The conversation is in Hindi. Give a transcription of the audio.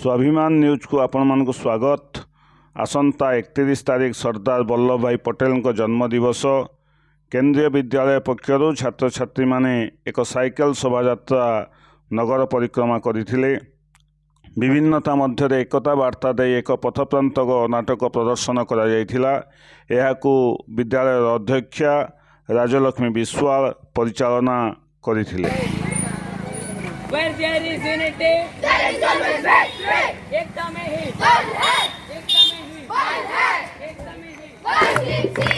स्वाभिमान न्यूज को आपण मानक स्वागत। आसंता 31 तारीख सरदार वल्लभ भाई पटेल जन्मदिवस केंद्रीय विद्यालय पक्षर छात्र छात्री माने एक साइकेल शोभा नगर परिक्रमा करथिले। विभिन्नता मध्य एकता वार्ता दे एक पथप्रांतक नाटक प्रदर्शन करा जायथिला। एहाकू विद्यालय अध्यक्षा राजलक्ष्मी विश्वाल परिचालना करथिले। Where there is unity, there is always victory. एकता में ही बल है, एकता में ही बल है, एकता में ही बल है।